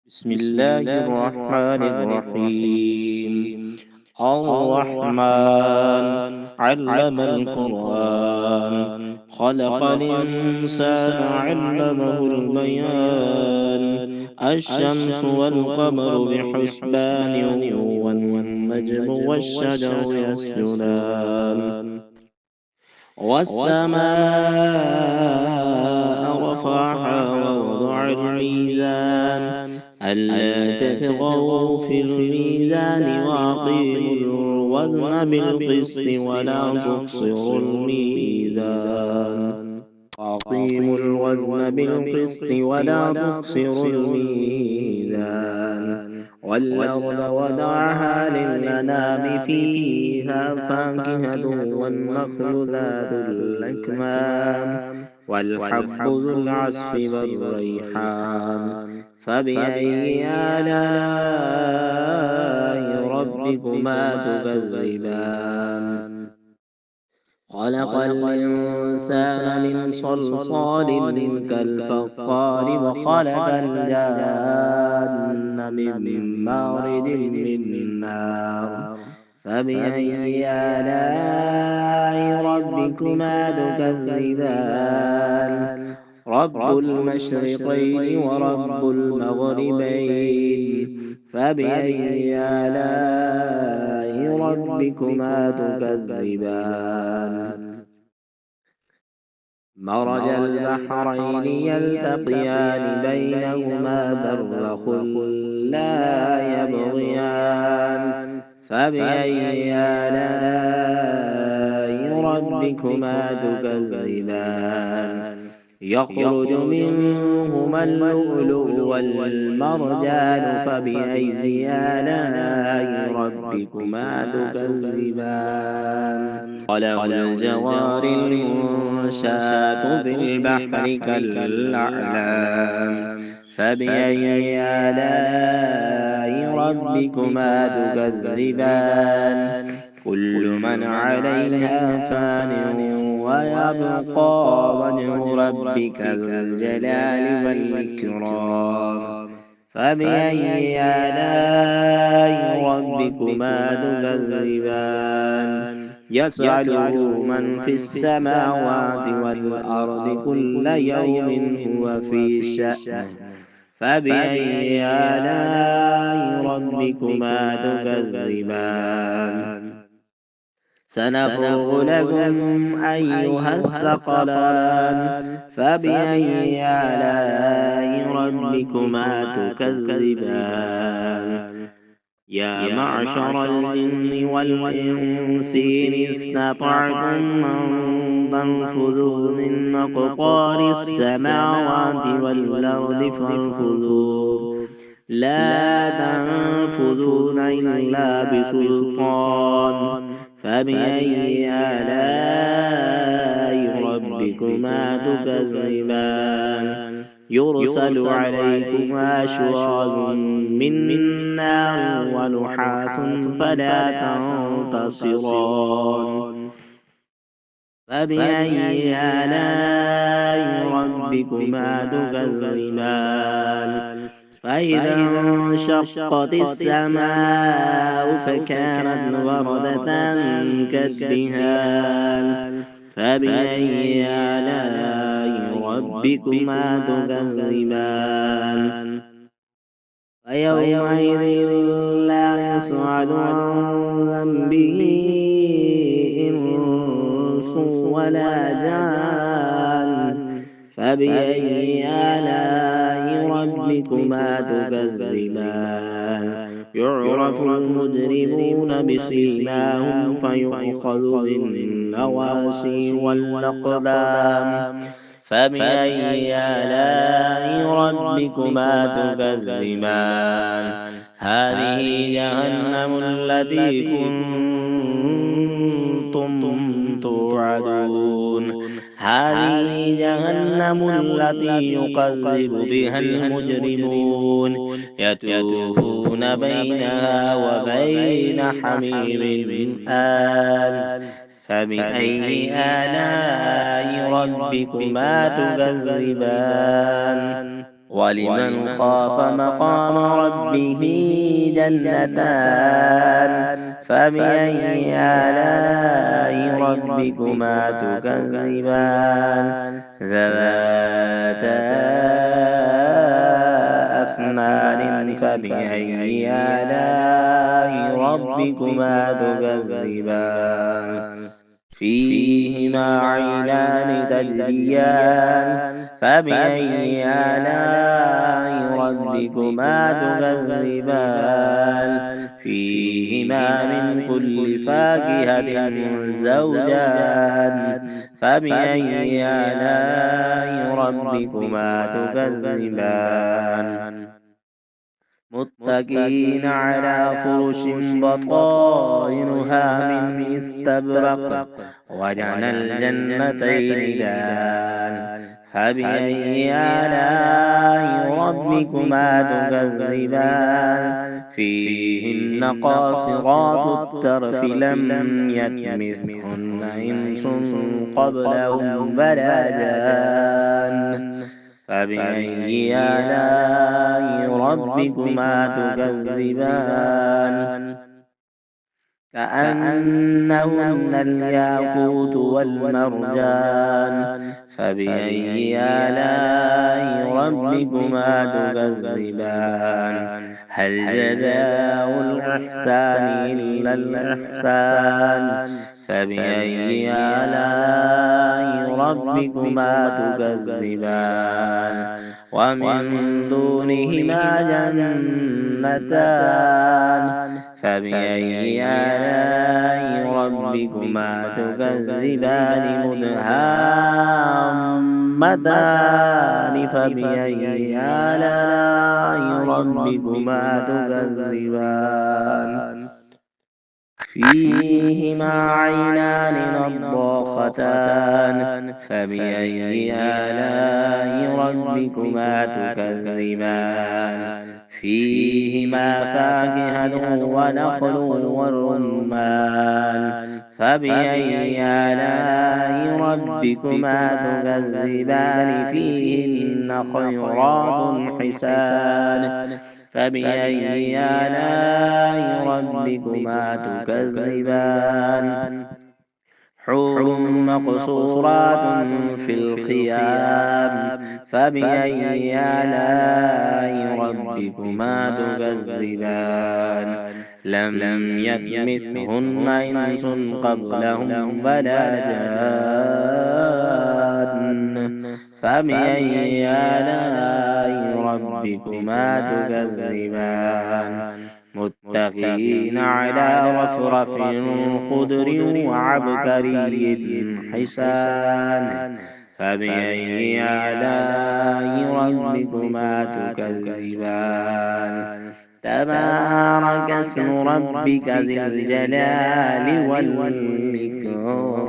بسم الله الرحمن الرحيم. الرحمن علم القرآن، خلق الإنسان علمه البيان. الشمس والقمر بحسبان، والنجم والشجر يسجدان. والسماء رفعها ووضع الميزان، ألا تطغوا في الميزان وأقيموا الوزن بالقسط ولا تخسروا الميزان. وأقيموا الوزن بالقسط ولا تخسروا الميزان. والأرض وضعها للأنام فيها فاكهة والنخل ذات الأكمام والحب ذو العصف والريحان. فبأي آلاء ربكما تكذبان؟ خلق الإنسان من صلصال كالفخار، وخلق الجان من مارد من نار. فبأي آلاء ربكما تكذبان؟ رب المشرقين ورب المغربين. فبأي آلاء ربكما تكذبان؟ مرج البحرين يلتقيان بينهما برزخ لا يبغيان. فبأي آلاء ربكما تكذبان؟ يخرج منهما اللؤلؤ والمرجان. فبأي آلاء ربكما تكذبان؟ وله الجوار المنشآت في البحر كالأعلام. فبأي آلاء ربكما تكذبان؟ كل من عليها فان، ويبقى وجه ربك ذو الجلال والإكرام. فبأي آلاء ربكما تكذبان؟ يسأله من في السماوات والأرض كل يوم هو في شأن. فبأي آلاء ربكما تكذبان؟ سنفرغ لكم أيها الثقلان. فبأي آلاء ربكما تكذبان؟ يا معشر الجن والإنس إن استطعتم أن تنفذوا من أقطار السماوات والأرض فانفذوا، لا تنفذون إلا بسلطان. فبأي آلاء ربكما تكذبان؟ يرسل عليكما شواظ من نار ونحاس فلا تنتصران. فبأي آلاء ربكما تكذبان؟ فإذا انشقت السماء فكانت وردة كالدهان. فبأي آلاء ربكما تكذبان؟ فيومئذ لا يسأل عن ذنبه إنس ولا جان. فبأي آلاء ربكما تكذبان؟ يعرف المجرمون بسيماهم فيؤخذ بالنواصي والأقدام. فبأي آلاء ربكما تكذبان؟ هذه جهنم التي كنتم توعدون. هذه جهنم التي يكذب بها المجرمون، يطوفون بينها وبين حميم آن. فبأي آلاء ربكما تكذبان؟ ولمن خاف مقام ربه جنتان فبأي آلاء ربكما تكذبان ذواتا أفنان فبأي آلاء ربكما تكذبان فيهما عينان تجريان فبأي آلاء ربكما تكذبان فيهما من كل فاكهة زوجان فبأي آلاء ربكما تكذبان متكئين على فرش بطائنها من استبرق وجعلنا الجنتين دان فبأي آلاء ربكما تكذبان فيهن قاصرات الطرف لم يطمثهن إنس قبلهم ولا جان فبأي آلاء ربكما تكذبان كأنهن الياقوت والمرجان فبأي آلاء ربكما تكذبان هل جزاء الإحسان إلا الإحسان فبأي آلاء ربكما تكذبان ومن دونهما جنتان فبأي آلاء ربكما تكذبان مدهامتان فبأي آلاء ربكما تكذبان فيهما عينان نضاختان فبأي آلاء ربكما تكذبان فيهما فاكهة ونخل ورمان فبأي آلاء ربكما تكذبان فيهن خيرات حسان فبأي آلاء ربكما تكذبان حور مقصورات في الخيام فبأي آلاء ربكما تكذبان لم يطمثهن إنس قبلهم ولا جان فبأي آلاء ربكما تكذبان متكئين على رفرف خضر وعبقري حسان فبأي آلاء ربكما تكذبان تبارك اسم ربك ذي الجلال والإكرام